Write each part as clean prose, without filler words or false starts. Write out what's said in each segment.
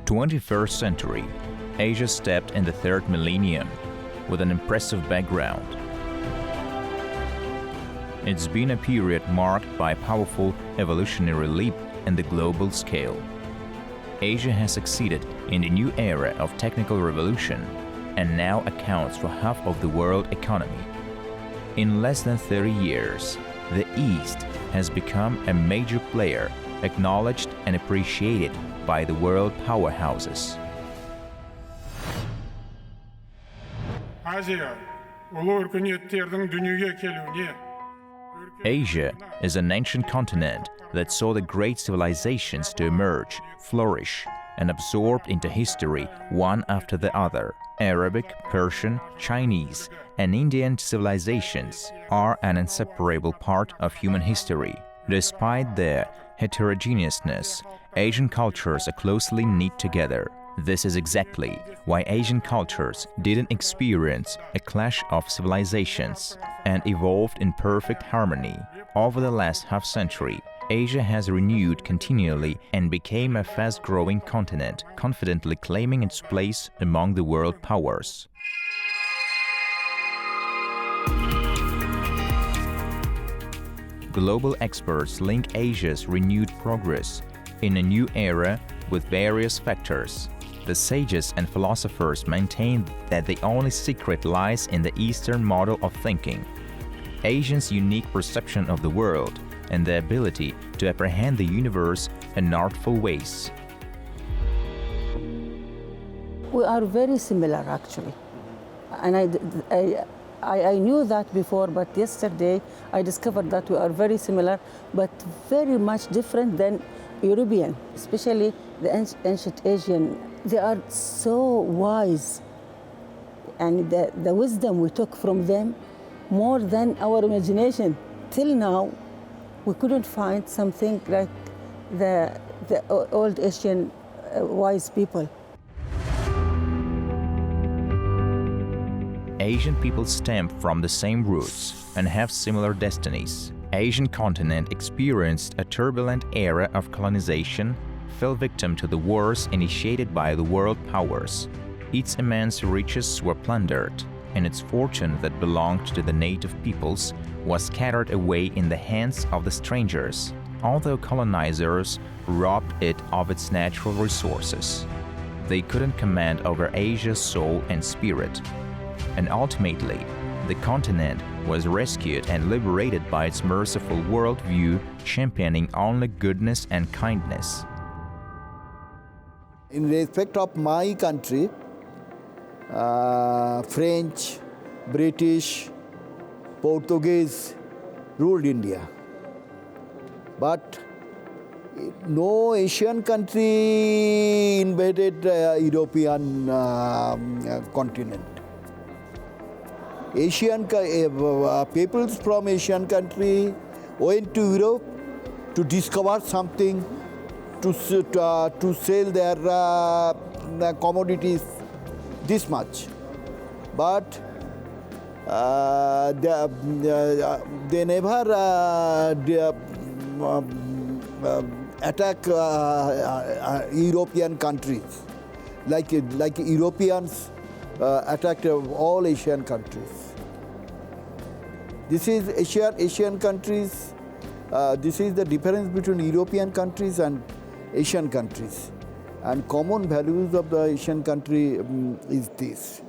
'21st century, Asia stepped in the third millennium with an impressive background. It's been a period marked by a powerful evolutionary leap in the global scale. Asia has succeeded in the new era of technical revolution and now accounts for half of the world economy. In less than 30 years, the East has become a major player, acknowledged and appreciated by the world powerhouses. Asia is an ancient continent that saw the great civilizations to emerge, flourish, and absorbed into history one after the other. Arabic, Persian, Chinese, and Indian civilizations are an inseparable part of human history. Despite their heterogeneousness, Asian cultures are closely knit together. This is exactly why Asian cultures didn't experience a clash of civilizations and evolved in perfect harmony. Over the last half-century, Asia has renewed continually and became a fast-growing continent, confidently claiming its place among the world powers. Global experts link Asia's renewed progress in a new era with various factors. The sages and philosophers maintain that the only secret lies in the Eastern model of thinking, Asians' unique perception of the world, and the ability to apprehend the universe in artful ways. We are very similar, actually. And I knew that before, but yesterday I discovered that we are very similar, but very much different than European, especially the ancient Asian. They are so wise, and the wisdom we took from them more than our imagination. Till now, we couldn't find something like the old Asian wise people. Asian people stem from the same roots and have similar destinies. Asian continent experienced a turbulent era of colonization, fell victim to the wars initiated by the world powers. Its immense riches were plundered, and its fortune that belonged to the native peoples was scattered away in the hands of the strangers, although colonizers robbed it of its natural resources. They couldn't command over Asia's soul and spirit, and ultimately, the continent was rescued and liberated by its merciful worldview, championing only goodness and kindness. In respect of my country, French, British, Portuguese ruled India. But no Asian country invaded European continent. Asian peoples from Asian country went to Europe to discover something, to sell their commodities this much. But they never attack European countries like Europeans attacked all Asian countries. This is Asian countries. This is the difference between European countries and Asian countries. And common values of the Asian country is this.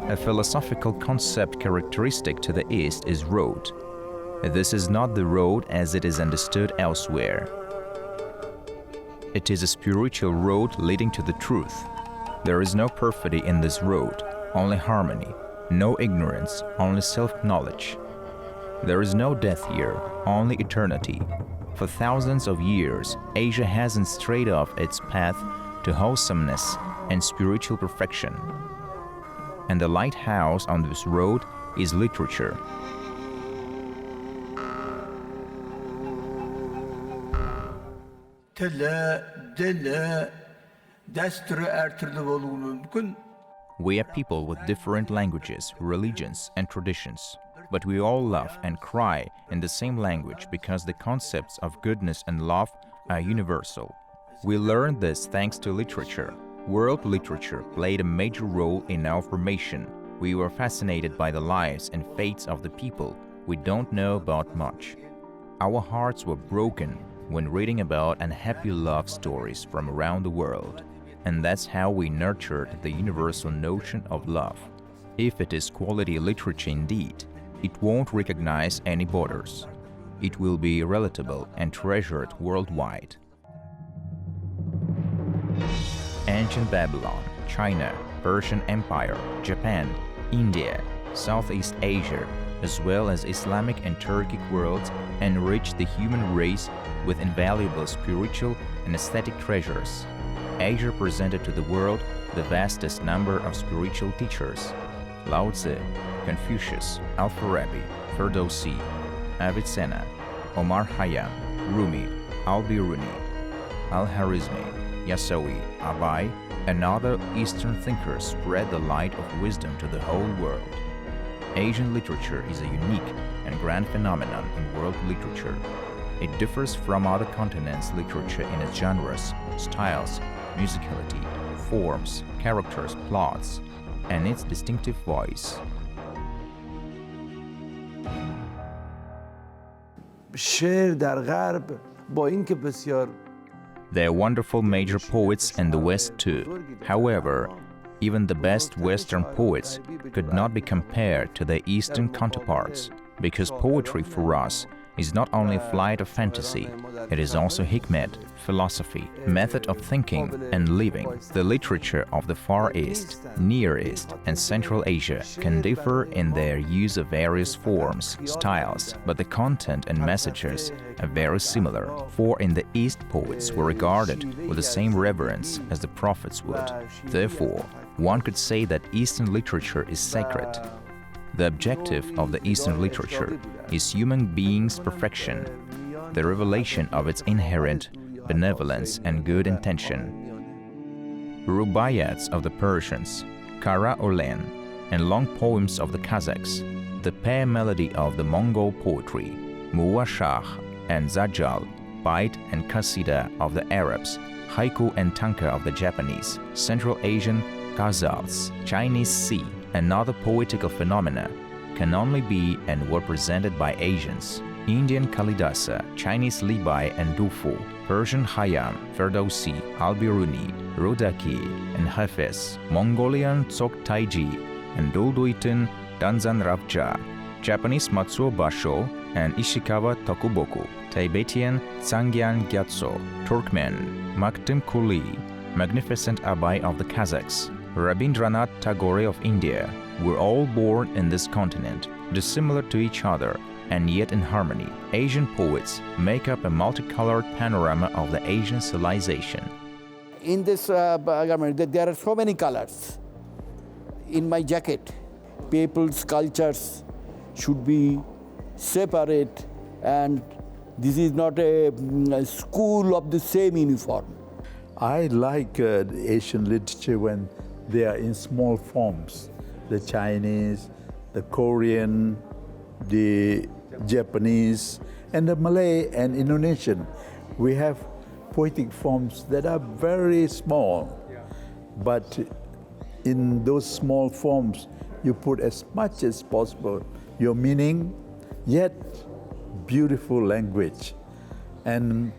A philosophical concept characteristic to the East is road. This is not the road as it is understood elsewhere. It is a spiritual road leading to the truth. There is no perfidy in this road, only harmony, no ignorance, only self-knowledge. There is no death here, only eternity. For thousands of years, Asia hasn't strayed off its path to wholesomeness and spiritual perfection. And the lighthouse on this road is literature. We are people with different languages, religions, and traditions, but we all laugh and cry in the same language because the concepts of goodness and love are universal. We learned this thanks to literature. World literature played a major role in our formation. We were fascinated by the lives and fates of the people we don't know about much. Our hearts were broken when reading about unhappy love stories from around the world. And that's how we nurtured the universal notion of love. If it is quality literature indeed, it won't recognize any borders. It will be relatable and treasured worldwide. Ancient Babylon, China, Persian Empire, Japan, India, Southeast Asia, as well as Islamic and Turkic worlds enriched the human race with invaluable spiritual and aesthetic treasures. Asia presented to the world the vastest number of spiritual teachers: Lao Tzu, Confucius, Al-Farabi, Ferdowsi, Avicenna, Omar Khayyam, Rumi, Al-Biruni, Al-Khwarizmi, Yasawi, Abai, and other Eastern thinkers spread the light of wisdom to the whole world. Asian literature is a unique and grand phenomenon in world literature. It differs from other continents' literature in its genres, styles, musicality, forms, characters, plots, and its distinctive voice. There are wonderful major poets in the West too. However, even the best Western poets could not be compared to their Eastern counterparts, because poetry for us is not only a flight of fantasy, it is also hikmet, philosophy, method of thinking and living. The literature of the Far East, Near East, and Central Asia can differ in their use of various forms, styles, but the content and messages are very similar. For in the East, poets were regarded with the same reverence as the prophets would. Therefore, one could say that Eastern literature is sacred. The objective of the Eastern literature is human beings' perfection, the revelation of its inherent benevolence and good intention. Rubaiyats of the Persians, Kara Olen, and long poems of the Kazakhs, the pair melody of the Mongol poetry, Muwashah and Zajal, Bait and Qasida of the Arabs, Haiku and Tanka of the Japanese, Central Asian ghazals, Chinese Sea, and other poetical phenomena can only be and were presented by Asians. Indian Kalidasa, Chinese Libai and Dufu, Persian Khayyam, Ferdowsi, Al-Biruni, Odag'y, and Hafiz, Mongolian Tsogtaiji, and Dulduitan Danzan Ravja, Japanese Matsuo Basho and Ishikawa Tokuboku, Tibetan Tsangyan Gyatso, Turkmen, Maktim Kuli, Magnificent Abai of the Kazakhs, Rabindranath Tagore of India, were all born in this continent, dissimilar to each other, and yet in harmony. Asian poets make up a multicolored panorama of the Asian civilization. In this garment, there are so many colors. In my jacket, people's cultures should be separate, and this is not a school of the same uniform. I like Asian literature when they are in small forms. The Chinese, the Korean, the Japanese, and the Malay and Indonesian. We have poetic forms that are very small, but in those small forms, you put as much as possible your meaning, yet beautiful language. And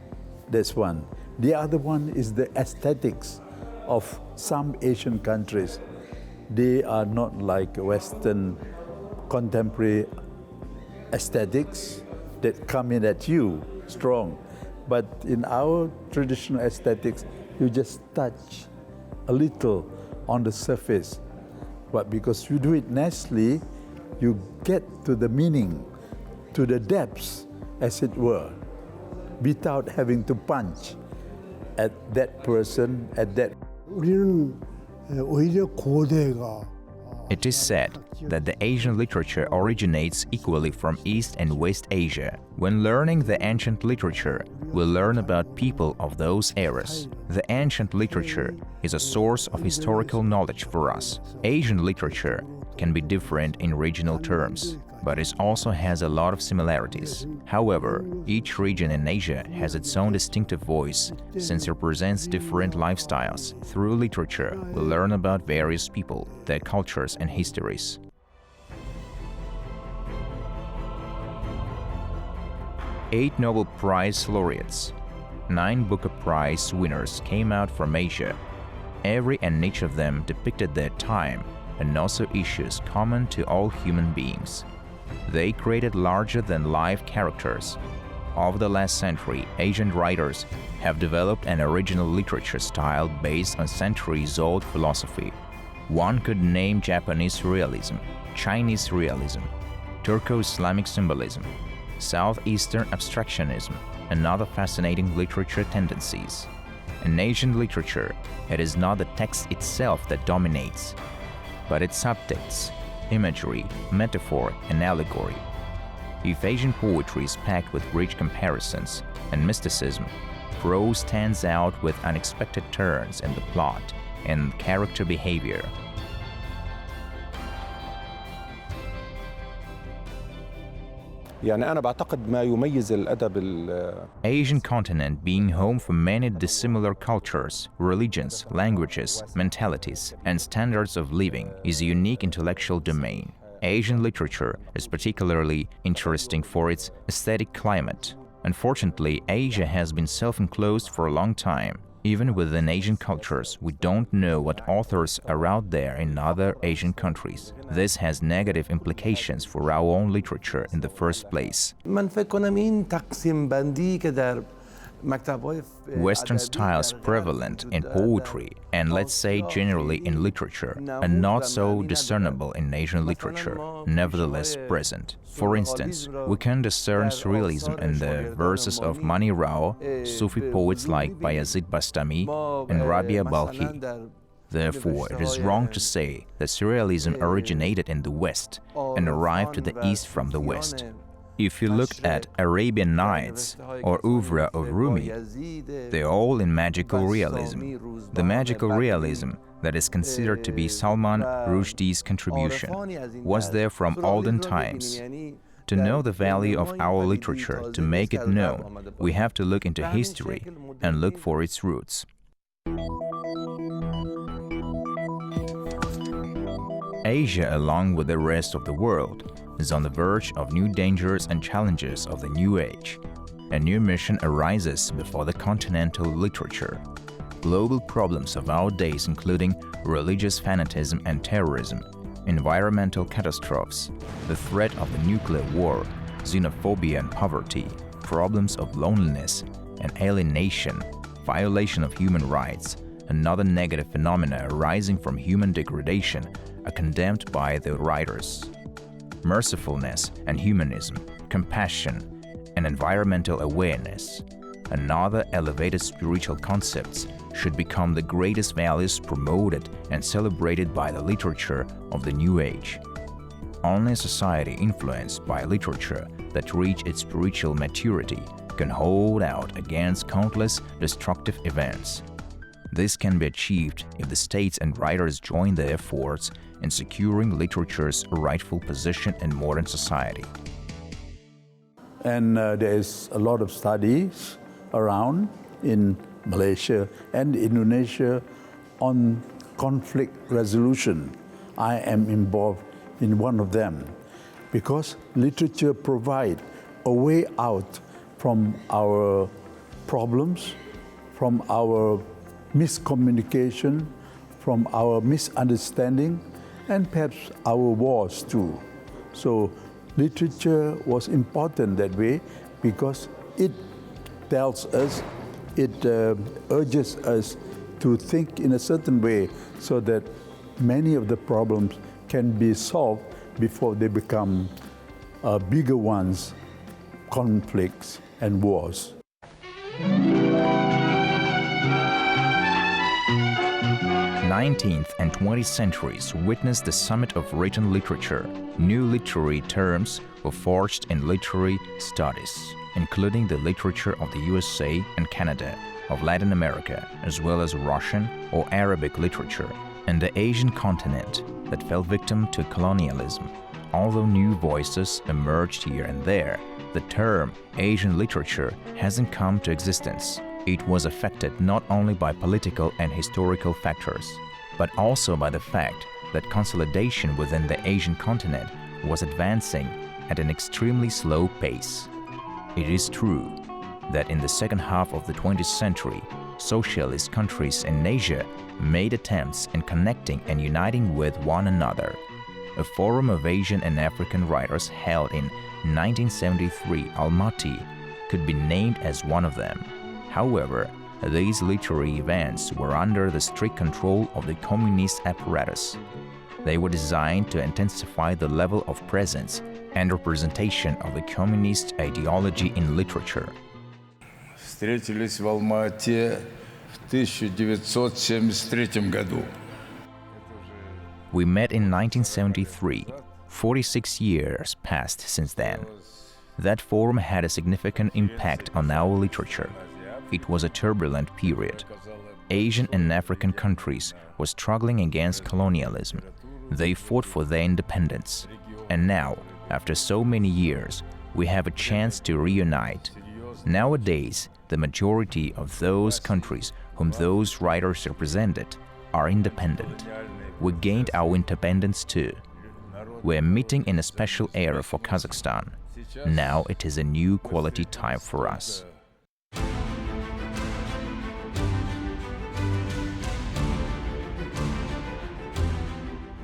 that's one. The other one is the aesthetics of some Asian countries. They are not like Western contemporary aesthetics that come in at you strong. But in our traditional aesthetics, you just touch a little on the surface. But because you do it naturally, you get to the meaning, to the depths, as it were, without having to punch at that person, at that. 우리는 오히려 고대가 It is said that the Asian literature originates equally from East and West Asia. When learning the ancient literature, we learn about people of those eras. The ancient literature is a source of historical knowledge for us. Asian literature can be different in regional terms, but it also has a lot of similarities. However, each region in Asia has its own distinctive voice, since it represents different lifestyles. Through literature, we learn about various people, their cultures and histories. Eight Nobel Prize laureates, 9 Booker Prize winners came out from Asia. Every and each of them depicted their time and also issues common to all human beings. They created larger-than-life characters. Over the last century, Asian writers have developed an original literature style based on centuries-old philosophy. One could name Japanese surrealism, Chinese realism, Turco-Islamic symbolism, Southeastern abstractionism, and other fascinating literature tendencies. In Asian literature, it is not the text itself that dominates, but its subtexts, imagery, metaphor, and allegory. If Asian poetry is packed with rich comparisons and mysticism, prose stands out with unexpected turns in the plot and character behavior. يعني أنا بعتقد ما يميز الأدب Asian continent being home for many dissimilar cultures, religions, languages, mentalities, and standards of living is a unique intellectual domain. Asian literature is particularly interesting for its aesthetic climate. Unfortunately, Asia has been self-enclosed for a long time. Even within Asian cultures, we don't know what authors are out there in other Asian countries. This has negative implications for our own literature in the first place. Western styles prevalent in poetry and, let's say, generally in literature are not so discernible in Asian literature, nevertheless present. For instance, we can discern surrealism in the verses of Mani Rao, Sufi poets like Bayazid Bastami and Rabia Balkhi. Therefore, it is wrong to say that surrealism originated in the West and arrived to the East from the West. If you look at Arabian Nights or oeuvre of Rumi, they're all in magical realism. The magical realism that is considered to be Salman Rushdie's contribution was there from olden times. To know the value of our literature, to make it known, we have to look into history and look for its roots. Asia, along with the rest of the world, is on the verge of new dangers and challenges of the new age. A new mission arises before the continental literature. Global problems of our days including religious fanaticism and terrorism, environmental catastrophes, the threat of the nuclear war, xenophobia and poverty, problems of loneliness and alienation, violation of human rights, and other negative phenomena arising from human degradation are condemned by the writers. Mercifulness and humanism, compassion, and environmental awareness, and other elevated spiritual concepts should become the greatest values promoted and celebrated by the literature of the new age. Only a society influenced by literature that reach its spiritual maturity can hold out against countless destructive events. This can be achieved if the states and writers join their efforts in securing literature's rightful position in modern society. And there is a lot of studies around in Malaysia and Indonesia on conflict resolution. I am involved in one of them because literature provides a way out from our problems, from our miscommunication, from our misunderstanding, and perhaps our wars too. So literature was important that way because it tells us, it urges us to think in a certain way so that many of the problems can be solved before they become bigger ones, conflicts and wars. 19th and 20th centuries witnessed the summit of written literature. New literary terms were forged in literary studies, including the literature of the USA and Canada, of Latin America, as well as Russian or Arabic literature, and the Asian continent that fell victim to colonialism. Although new voices emerged here and there, the term Asian literature hasn't come to existence. It was affected not only by political and historical factors, but also by the fact that consolidation within the Asian continent was advancing at an extremely slow pace. It is true that in the second half of the 20th century, socialist countries in Asia made attempts in connecting and uniting with one another. A forum of Asian and African writers held in 1973 Almaty could be named as one of them. However, these literary events were under the strict control of the communist apparatus. They were designed to intensify the level of presence and representation of the communist ideology in literature. Встретились в Алма-Ате в 1973 году. We met in 1973. 46 years passed since then. That forum had a significant impact on our literature. It was a turbulent period. Asian and African countries were struggling against colonialism. They fought for their independence. And now, after so many years, we have a chance to reunite. Nowadays, the majority of those countries whom those writers represented are independent. We gained our independence too. We're meeting in a special era for Kazakhstan. Now it is a new quality time for us.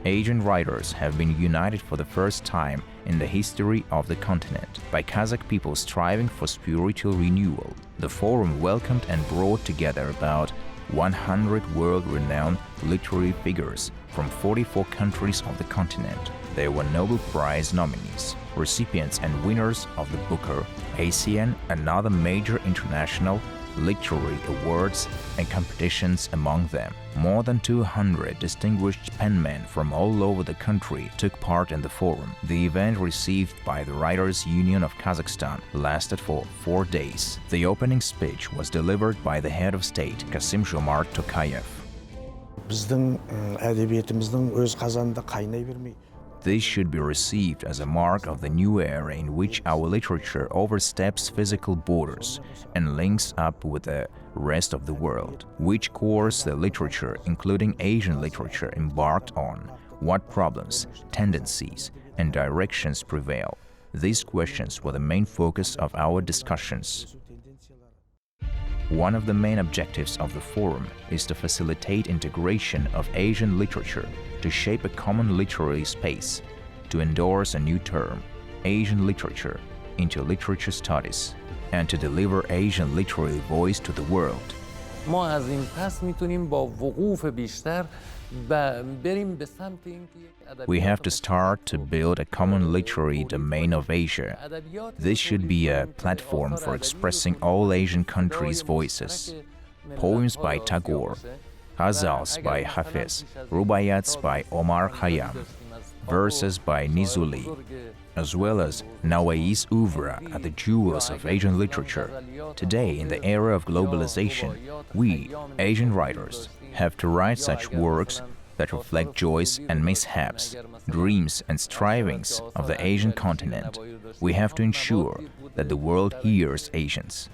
Asian writers have been united for the first time in the history of the continent by Kazakh people striving for spiritual renewal. The forum welcomed and brought together about 100 world-renowned literary figures from 44 countries of the continent. There were Nobel Prize nominees, recipients and winners of the Booker, ASEAN, and other major international literary awards and competitions among them. More than 200 distinguished penmen from all over the country took part in the forum. The event, received by the Writers' Union of Kazakhstan, lasted for 4 days. The opening speech was delivered by the head of state, Kassym-Jomart Tokayev. біздің әдебиетіміздің өз қазанында қайнай бермей. This should be received as a mark of the new era in which our literature oversteps physical borders and links up with the rest of the world. Which course the literature, including Asian literature, embarked on? What problems, tendencies, and directions prevail? These questions were the main focus of our discussions. One of the main objectives of the forum is to facilitate integration of Asian literature, to shape a common literary space, to endorse a new term, Asian literature, into literature studies, and to deliver Asian literary voice to the world. ما از این پس میتونیم با وقوف بیشتر بریم به سمت اینکه We have to start to build a common literary domain of Asia. This should be a platform for expressing all Asian countries' voices. Poems by Tagore, ghazals by Hafiz, rubayats by Omar Khayyam, verses by Nizuli, as well as Nawai's oeuvre are the jewels of Asian literature. Today, in the era of globalization, we, Asian writers, have to write such works that reflect joys and mishaps, dreams and strivings of the Asian continent. We have to ensure that the world hears Asians.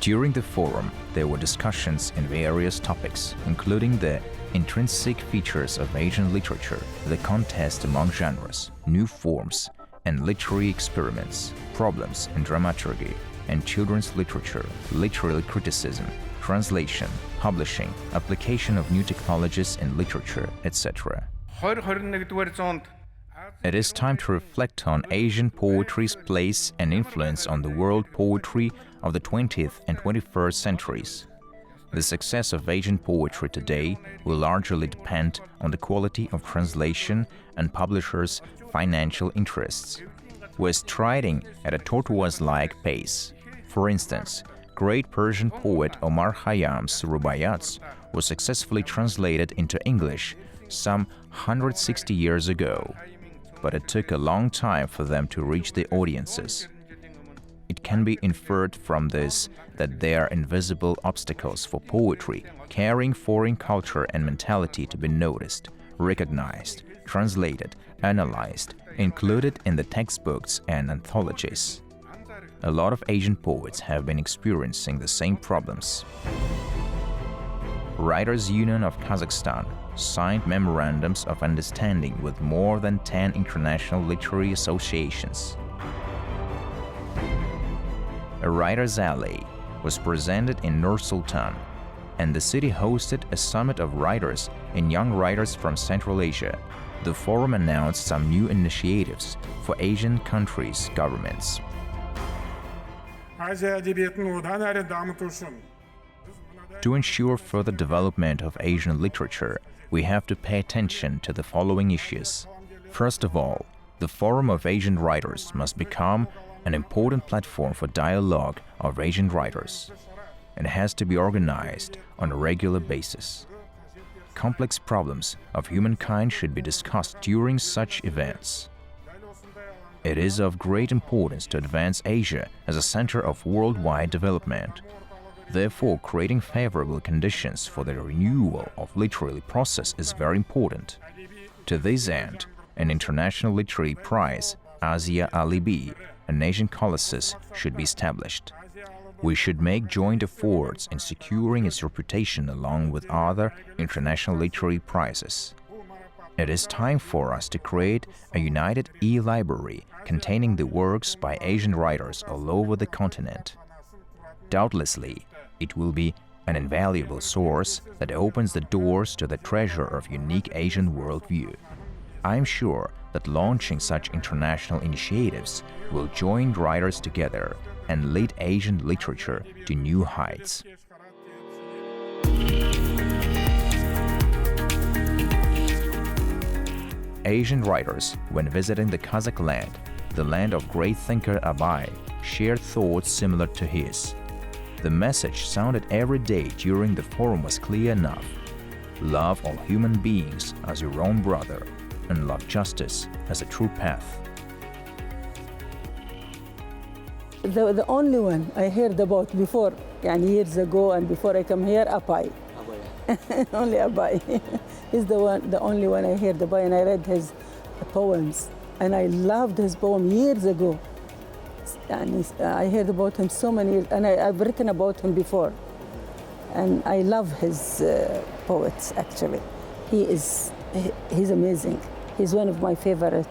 During the forum, there were discussions in various topics, including the intrinsic features of Asian literature, the contest among genres, new forms, and literary experiments, problems in dramaturgy and children's literature, literary criticism, translation, publishing, application of new technologies in literature, etc. It is time to reflect on Asian poetry's place and influence on the world poetry of the 20th and 21st centuries. The success of Asian poetry today will largely depend on the quality of translation and publishers' financial interests. We're striding at a tortoise-like pace. For instance, great Persian poet Omar Khayyam's Rubaiyats was successfully translated into English some 160 years ago, but it took a long time for them to reach the audiences. It can be inferred from this that there are invisible obstacles for poetry carrying foreign culture and mentality to be noticed, recognized, translated, analyzed, included in the textbooks and anthologies. A lot of Asian poets have been experiencing the same problems. Writers' Union of Kazakhstan signed memorandums of understanding with more than 10 international literary associations. A Writers' Alley was presented in Nur Sultan, and the city hosted a summit of writers and young writers from Central Asia. The forum announced some new initiatives for Asian countries' governments. To ensure further development of Asian literature, we have to pay attention to the following issues. First of all, the Forum of Asian Writers must become an important platform for dialogue of Asian writers. It has to be organized on a regular basis. Complex problems of humankind should be discussed during such events. It is of great importance to advance Asia as a center of worldwide development. Therefore, creating favorable conditions for the renewal of literary process is very important. To this end, an international literary prize, Asia Alibi, a nation colossus, should be established. We should make joint efforts in securing its reputation along with other international literary prizes. It is time for us to create a united e-library containing the works by Asian writers all over the continent. Doubtlessly, it will be an invaluable source that opens the doors to the treasure of unique Asian worldview. I am sure that launching such international initiatives will join writers together and lead Asian literature to new heights. Asian writers, when visiting the Kazakh land, the land of great thinker Odag'y, shared thoughts similar to his. The message sounded every day during the forum was clear enough. Love all human beings as your own brother, and love justice as a true path. The only one I heard about before, years ago and before I come here, Abai. Only Abai. He's the only one I heard about, and I read his poems. And I loved his poem years ago. And I heard about him so many years, and I've written about him before. And I love his poets, actually. He's amazing. He's one of my favorite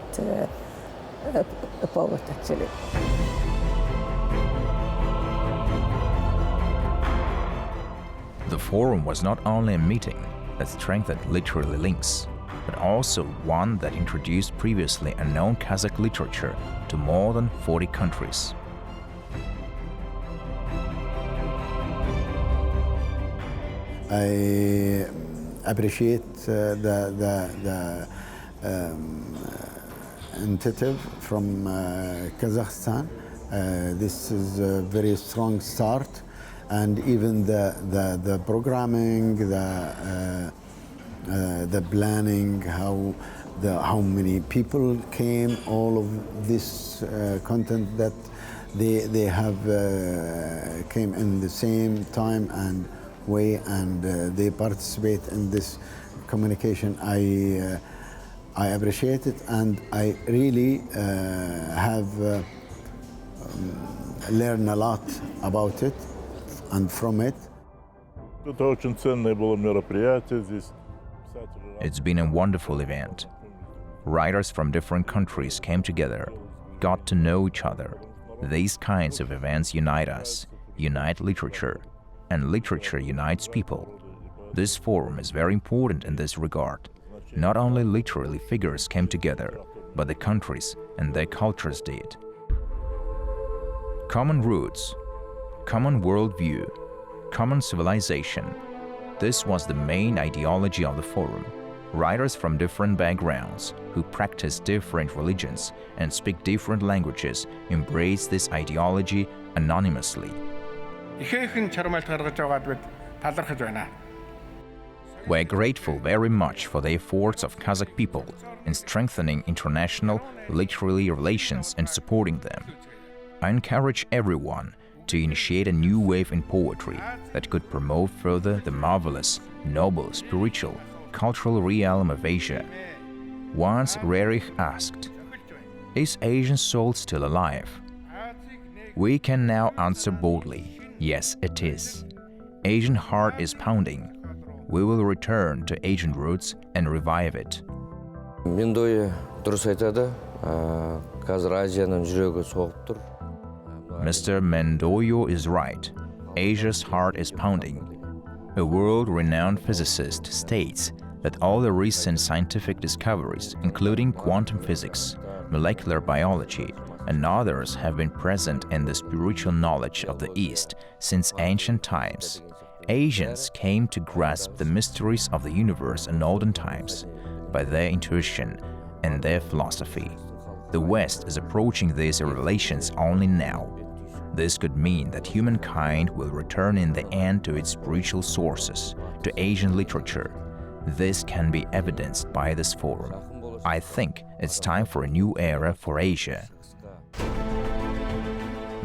poets, actually. The forum was not only a meeting that strengthened literary links, but also one that introduced previously unknown Kazakh literature to more than 40 countries. I appreciate the initiative from Kazakhstan. This is a very strong start, and even the programming, the planning, how many people came, all of this content that they have came in the same time and way, and they participate in this communication. I appreciate it, and I really have learned a lot about it and from it. It's been a wonderful event. Writers from different countries came together, got to know each other. These kinds of events unite us, unite literature, and literature unites people. This forum is very important in this regard. Not only literary figures came together, but the countries and their cultures did. Common roots, common worldview, common civilization. This was the main ideology of the forum. Writers from different backgrounds, who practice different religions and speak different languages, embrace this ideology anonymously. We're grateful very much for the efforts of Kazakh people in strengthening international literary relations and supporting them. I encourage everyone to initiate a new wave in poetry that could promote further the marvelous, noble, spiritual, cultural realm of Asia. Once Rerich asked, "Is Asian soul still alive?" We can now answer boldly, yes, it is. Asian heart is pounding. We will return to Asian roots and revive it. Mr. Mendoyo is right. Asia's heart is pounding. A world-renowned physicist states that all the recent scientific discoveries, including quantum physics, molecular biology, and others, have been present in the spiritual knowledge of the East since ancient times. Asians came to grasp the mysteries of the universe in olden times by their intuition and their philosophy. The West is approaching these revelations only now. This could mean that humankind will return in the end to its spiritual sources, to Asian literature. This can be evidenced by this forum. I think it's time for a new era for Asia.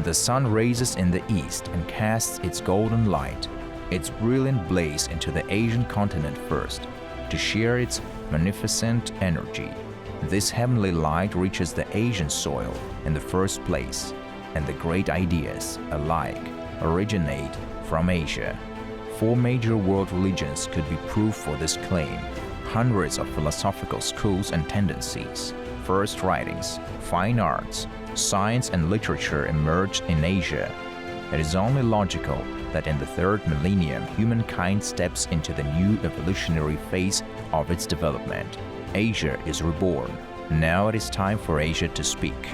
The sun rises in the east and casts its golden light, its brilliant blaze into the Asian continent first, to share its magnificent energy. This heavenly light reaches the Asian soil in the first place, and the great ideas alike originate from Asia. 4 major world religions could be proof for this claim. Hundreds of philosophical schools and tendencies, first writings, fine arts, science and literature emerged in Asia. It is only logical that in the 3rd millennium humankind steps into the new evolutionary phase of its development. Asia is reborn. Now it is time for Asia to speak.